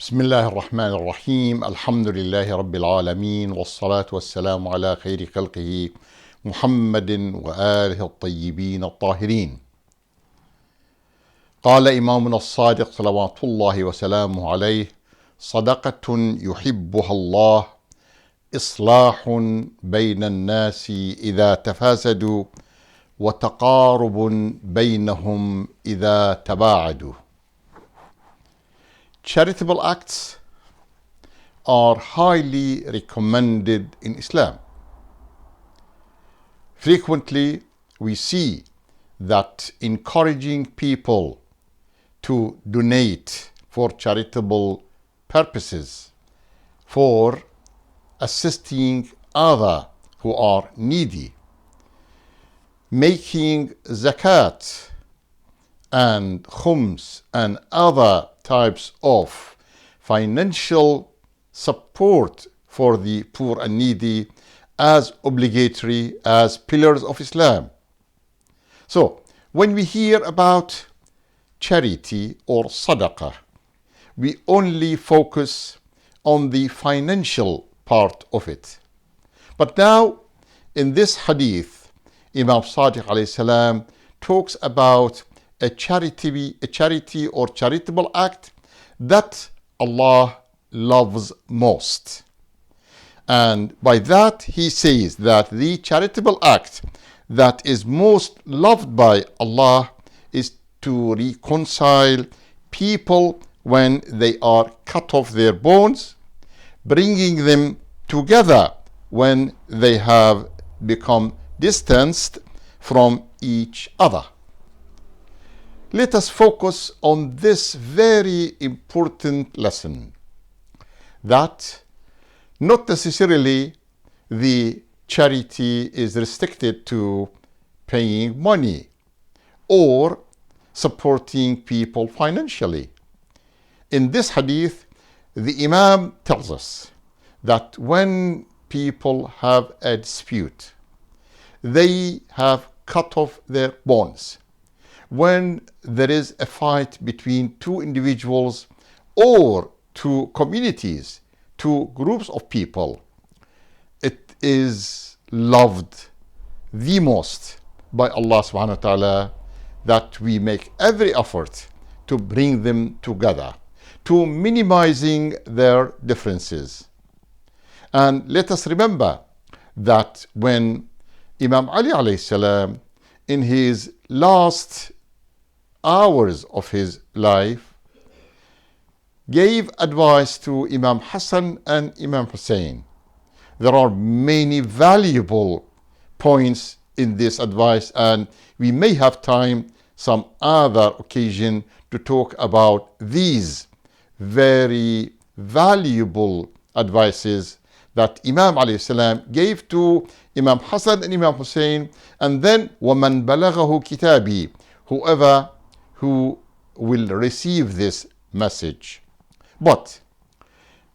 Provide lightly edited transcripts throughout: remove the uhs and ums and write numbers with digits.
بسم الله الرحمن الرحيم الحمد لله رب العالمين والصلاة والسلام على خير خلقه محمد وآله الطيبين الطاهرين. قال إمامنا الصادق صلوات الله وسلامه عليه: صدقة يحبها الله، إصلاح بين الناس إذا تفاسدوا، وتقارب بينهم إذا تباعدوا. Charitable acts are highly recommended in Islam. Frequently, we see that encouraging people to donate for charitable purposes, for assisting others who are needy, making zakat and khums and other types of financial support for the poor and needy as obligatory, as pillars of Islam. So, when we hear about charity or sadaqah, we only focus on the financial part of it. But now, in this hadith, Imam Sadiq alayhi salam talks about a charity or charitable act that Allah loves most. And by that he says that the charitable act that is most loved by Allah is to reconcile people when they are cut off their bonds, bringing them together when they have become distanced from each other. Let us focus on this very important lesson, that not necessarily the charity is restricted to paying money or supporting people financially. In this hadith, the Imam tells us that when people have a dispute, they have cut off their bonds. When there is a fight between two individuals or two communities, two groups of people, it is loved the most by Allah subhanahu wa ta'ala that we make every effort to bring them together, to minimizing their differences. And let us remember that when Imam Ali alayhi salam, in his last hours of his life, gave advice to Imam Hassan and Imam Hussein, there are many valuable points in this advice, and we may have time some other occasion to talk about these very valuable advices that Imam alayhi salam gave to Imam Hassan and Imam Hussein. And then وَمَنْ بَلَغَهُ كِتَابِي, whoever who will receive this message. But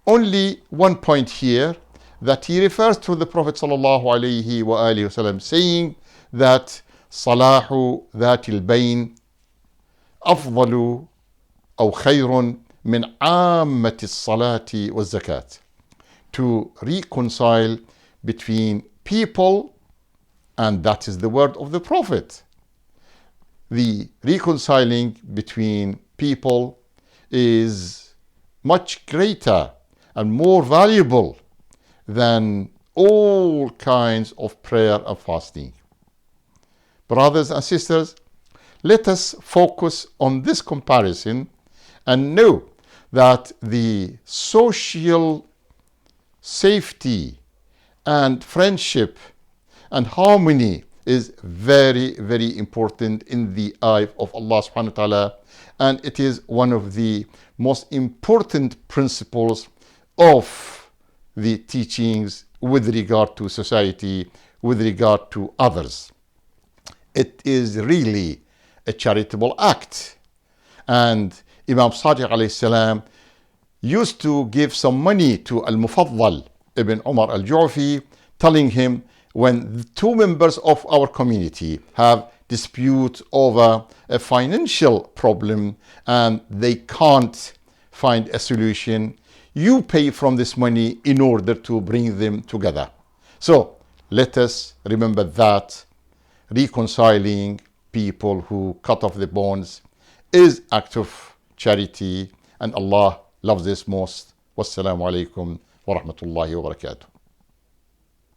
only one point here, that he refers to the Prophet sallallahu alaihi wasallam saying that صلاح ذات البين أفضل أو خير من عامة الصلاة والزكاة. To reconcile between people, and that is the word of the Prophet. The reconciling between people is much greater and more valuable than all kinds of prayer and fasting. Brothers and sisters, let us focus on this comparison and know that the social safety and friendship and harmony is very, very important in the eye of Allah subhanahu wa ta'ala, and it is one of the most important principles of the teachings with regard to society, with regard to others. It is really a charitable act. And Imam Sadiq alayhi salam used to give some money to Al-Mufaddal ibn Umar al-Ju'fi, telling him, when the two members of our community have dispute over a financial problem and they can't find a solution, you pay from this money in order to bring them together. So let us remember that reconciling people who cut off the bonds is act of charity, and Allah loves this most. Wassalamu alaikum wa rahmatullahi wa barakatuh.